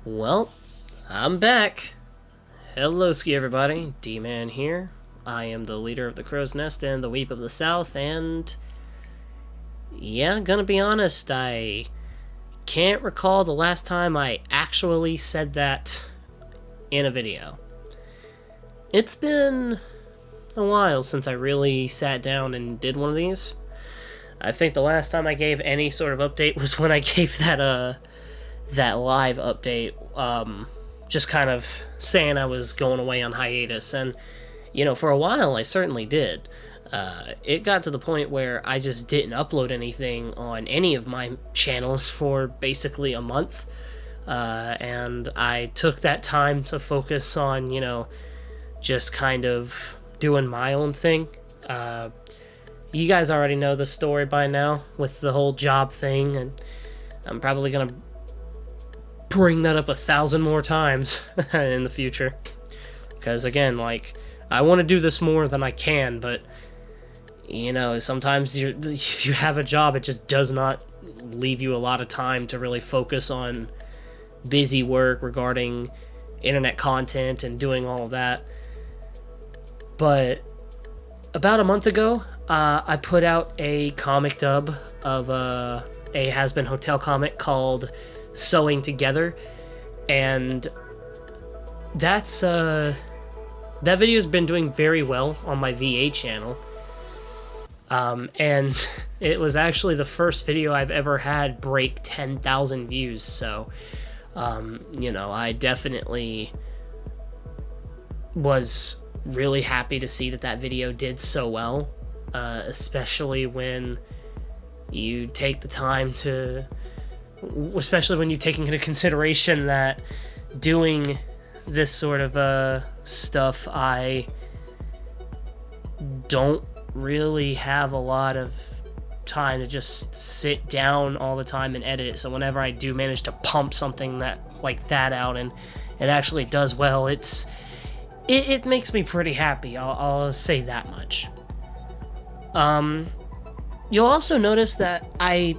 Well, I'm back. Hello, ski everybody. D-Man here. I am the leader of the Crow's Nest and the Weep of the South, and yeah, gonna be honest, I can't recall the last time I actually said that in a video. It's been a while since I really sat down and did one of these. I think the last time I gave any sort of update was when I gave that live update, just kind of saying I was going away on hiatus, and, you know, for a while I certainly did. It got to the point where I just didn't upload anything on any of my channels for basically a month, and I took that time to focus on, you know, just kind of doing my own thing. You guys already know the story by now with the whole job thing, and I'm probably gonna bring that up 1,000 more times in the future, because again, like, I want to do this more than I can, but you know, sometimes if you have a job, it just does not leave you a lot of time to really focus on busy work regarding internet content and doing all of that. But about a month ago, I put out a comic dub of a Has-Been Hotel comic called Sewing Together, and that's that video's been doing very well on my VA channel, and it was actually the first video I've ever had break 10,000 views, so you know, I definitely was really happy to see that video did so well, especially when you take the time to, especially when you take into consideration that doing this sort of stuff, I don't really have a lot of time to just sit down all the time and edit it. So whenever I do manage to pump something like that out and it actually does well, it makes me pretty happy. I'll say that much. You'll also notice that I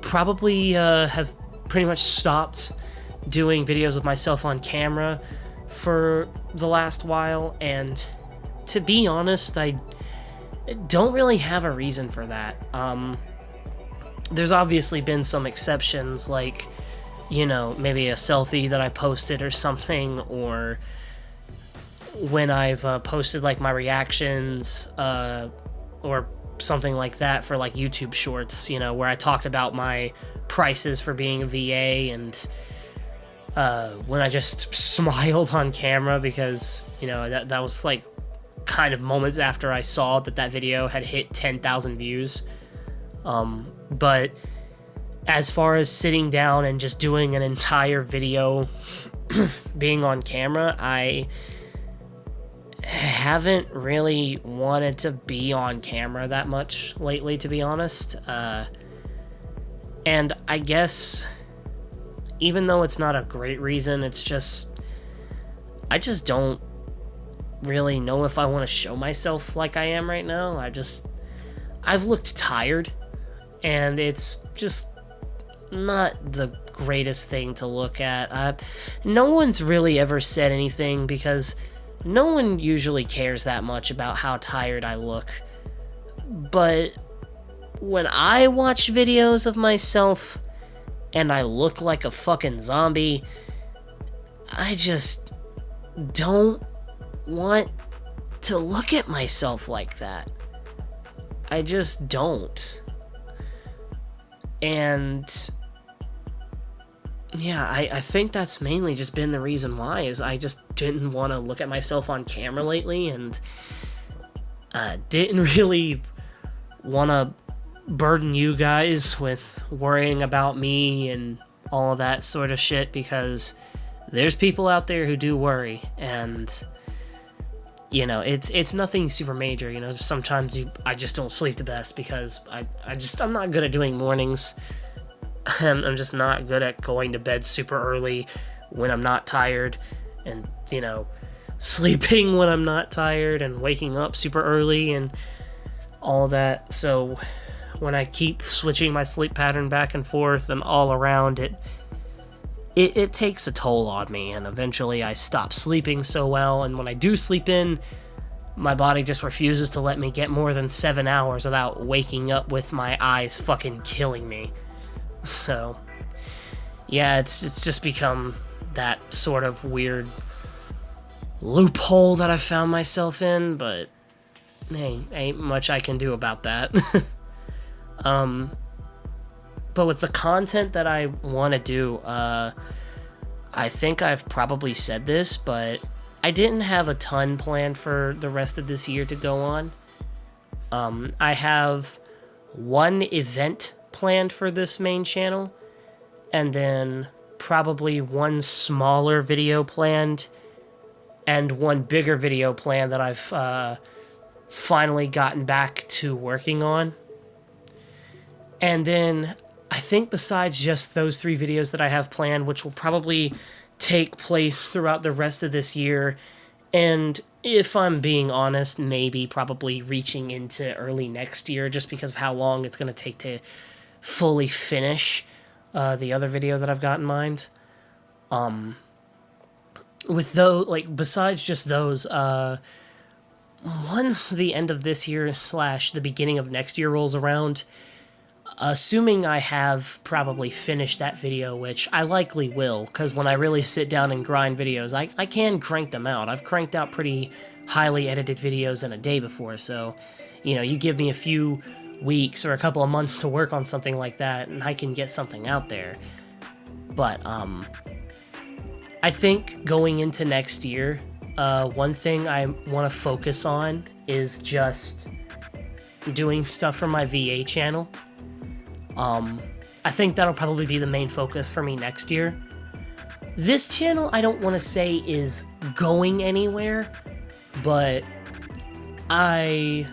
probably have pretty much stopped doing videos of myself on camera for the last while, and to be honest, I don't really have a reason for that. There's obviously been some exceptions, like, you know, maybe a selfie that I posted or something, or when I've posted like my reactions or something like that for like YouTube shorts, you know, where I talked about my prices for being a VA, and when I just smiled on camera because, you know, that was like kind of moments after I saw that video had hit 10,000 views. But as far as sitting down and just doing an entire video being on camera, I haven't really wanted to be on camera that much lately, to be honest. And I guess, even though it's not a great reason, it's just, I just don't really know if I want to show myself like I am right now. I've looked tired, and it's just not the greatest thing to look at. No one's really ever said anything, because no one usually cares that much about how tired I look. But when I watch videos of myself and I look like a fucking zombie, I just don't want to look at myself like that. I just don't. And yeah, I think that's mainly just been the reason why, is I just didn't want to look at myself on camera lately, and didn't really want to burden you guys with worrying about me and all of that sort of shit, because there's people out there who do worry, and, you know, it's nothing super major. You know, sometimes I just don't sleep the best because I'm not good at doing mornings. I'm just not good at going to bed super early when I'm not tired, and, you know, sleeping when I'm not tired, and waking up super early and all that. So when I keep switching my sleep pattern back and forth and all around, it takes a toll on me, and eventually I stop sleeping so well, and when I do sleep in, my body just refuses to let me get more than 7 hours without waking up with my eyes fucking killing me. So, yeah, it's just become that sort of weird loophole that I found myself in, but hey, ain't much I can do about that. But with the content that I want to do, I think I've probably said this, but I didn't have a ton planned for the rest of this year to go on. I have one event planned for this main channel, and then probably one smaller video planned, and one bigger video planned that I've finally gotten back to working on. And then I think besides just those 3 videos that I have planned, which will probably take place throughout the rest of this year, and if I'm being honest, maybe probably reaching into early next year, just because of how long it's going to take to fully finish the other video that I've got in mind. With those, like, besides just those, once the end of this year / the beginning of next year rolls around, assuming I have probably finished that video, which I likely will, because when I really sit down and grind videos, I can crank them out. I've cranked out pretty highly edited videos in a day before, so, you know, you give me a few weeks or a couple of months to work on something like that, and I can get something out there. But, I think going into next year, one thing I want to focus on is just doing stuff for my VA channel. I think that'll probably be the main focus for me next year. This channel, I don't want to say is going anywhere, but I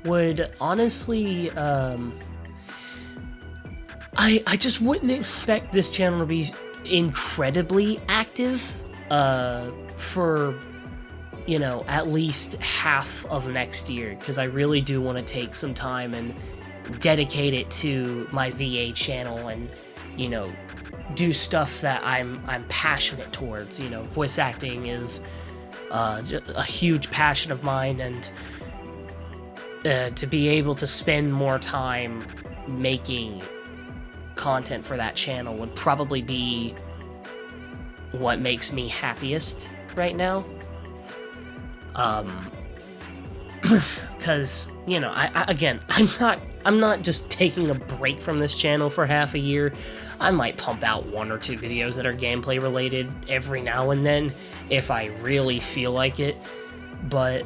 would honestly, I just wouldn't expect this channel to be incredibly active, for, you know, at least half of next year, because I really do want to take some time and dedicate it to my VA channel and, you know, do stuff that I'm passionate towards. You know, voice acting is a huge passion of mine, and to be able to spend more time making content for that channel would probably be what makes me happiest right now. Because, you know, I'm not just taking a break from this channel for half a year. I might pump out 1 or 2 videos that are gameplay related every now and then if I really feel like it. But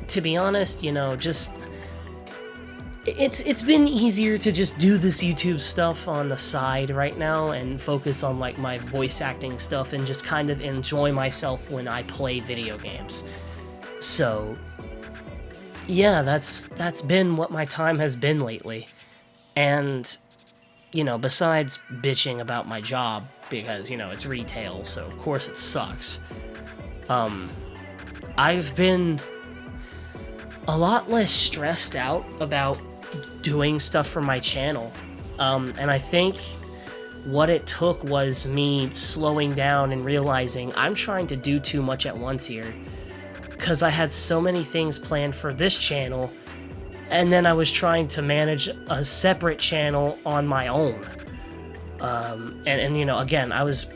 to be honest, you know, just it's been easier to just do this YouTube stuff on the side right now and focus on, like, my voice acting stuff and just kind of enjoy myself when I play video games. So yeah, that's been what my time has been lately. And, you know, besides bitching about my job, because, you know, it's retail, so of course it sucks, I've been a lot less stressed out about doing stuff for my channel. And I think what it took was me slowing down and realizing I'm trying to do too much at once here, because I had so many things planned for this channel, and then I was trying to manage a separate channel on my own. And you know, again, I was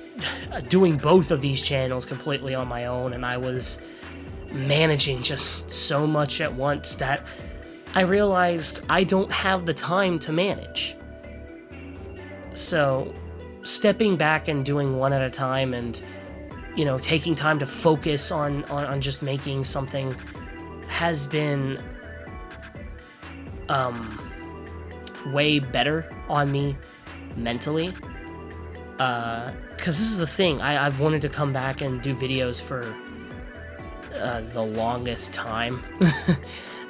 doing both of these channels completely on my own, and I was managing just so much at once that I realized I don't have the time to manage. So, stepping back and doing one at a time, and, you know, taking time to focus on just making something has been way better on me mentally. Because this is the thing, I've wanted to come back and do videos for the longest time.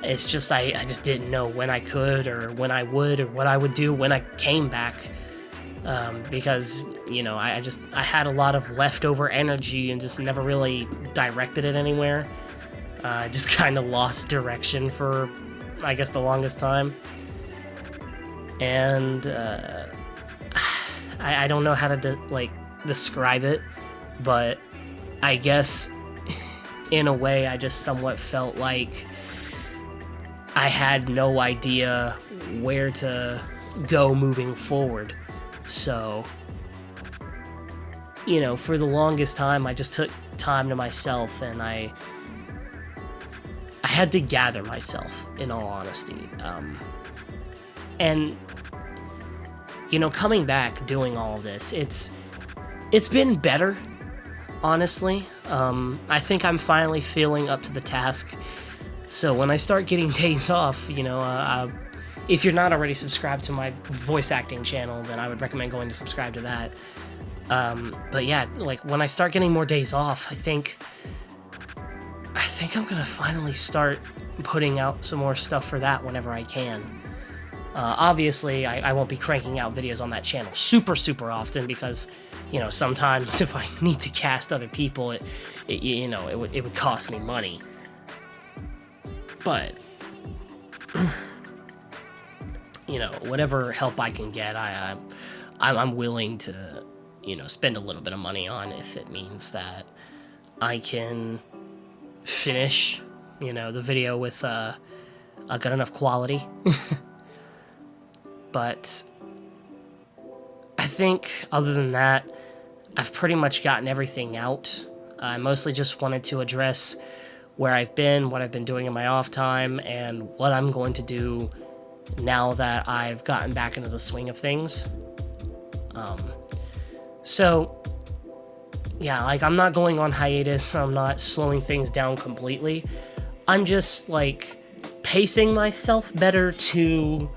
It's just I just didn't know when I could, or when I would, or what I would do when I came back. Because, you know, I had a lot of leftover energy and just never really directed it anywhere. I just kind of lost direction for, I guess, the longest time. And I don't know how to, describe it, but I guess in a way I just somewhat felt like I had no idea where to go moving forward. So, you know, for the longest time, I just took time to myself, and I had to gather myself, in all honesty. And, you know, coming back, doing all of this, it's been better, honestly. I think I'm finally feeling up to the task. So when I start getting days off, you know, if you're not already subscribed to my voice acting channel, then I would recommend going to subscribe to that. But yeah, like when I start getting more days off, I think I'm gonna finally start putting out some more stuff for that whenever I can. Obviously, I won't be cranking out videos on that channel super often because, you know, sometimes if I need to cast other people, it would cost me money. But you know, whatever help I can get, I'm willing to, you know, spend a little bit of money on if it means that I can finish, you know, the video with a good enough quality. But I think other than that, I've pretty much gotten everything out. I mostly just wanted to address where I've been, what I've been doing in my off time, and what I'm going to do now that I've gotten back into the swing of things. So, yeah, like, I'm not going on hiatus, I'm not slowing things down completely. I'm just, like, pacing myself better to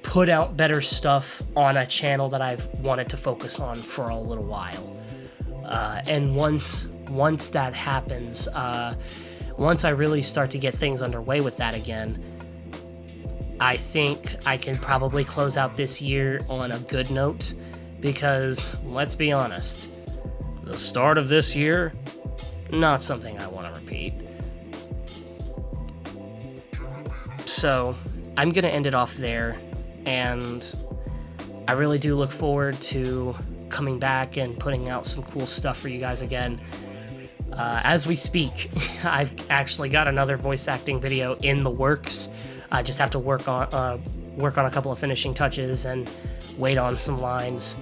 put out better stuff on a channel that I've wanted to focus on for a little while. And once that happens, once I really start to get things underway with that again, I think I can probably close out this year on a good note, because, let's be honest, the start of this year, not something I want to repeat. So, I'm going to end it off there, and I really do look forward to coming back and putting out some cool stuff for you guys again. As we speak, I've actually got another voice acting video in the works. I just have to work on a couple of finishing touches and wait on some lines.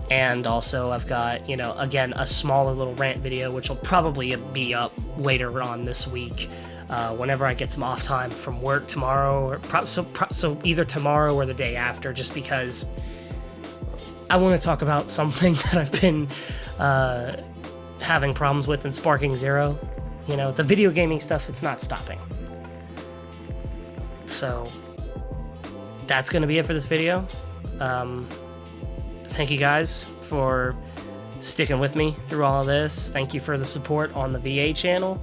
And also I've got, you know, again, a smaller little rant video, which will probably be up later on this week, whenever I get some off time from work tomorrow, or so either tomorrow or the day after, just because I want to talk about something that I've been having problems with in Sparking Zero. You know, the video gaming stuff, it's not stopping. So that's going to be it for this video. Thank you guys for sticking with me through all of this. Thank you for the support on the VA channel.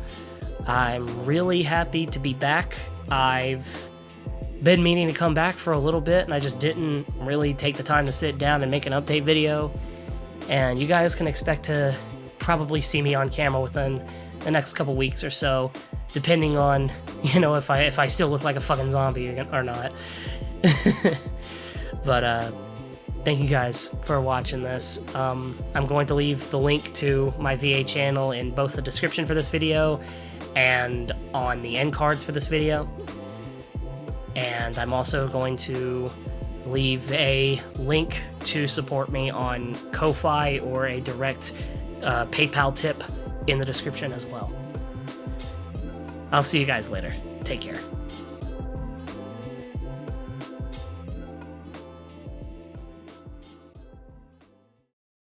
I'm really happy to be back. I've been meaning to come back for a little bit, and I just didn't really take the time to sit down and make an update video. And you guys can expect to probably see me on camera within the next couple weeks or so, depending on, you know, if I still look like a fucking zombie or not. But thank you guys for watching this. I'm going to leave the link to my VA channel in both the description for this video and on the end cards for this video. And I'm also going to leave a link to support me on Ko-Fi or a direct PayPal tip in the description as well. I'll see you guys later. Take care.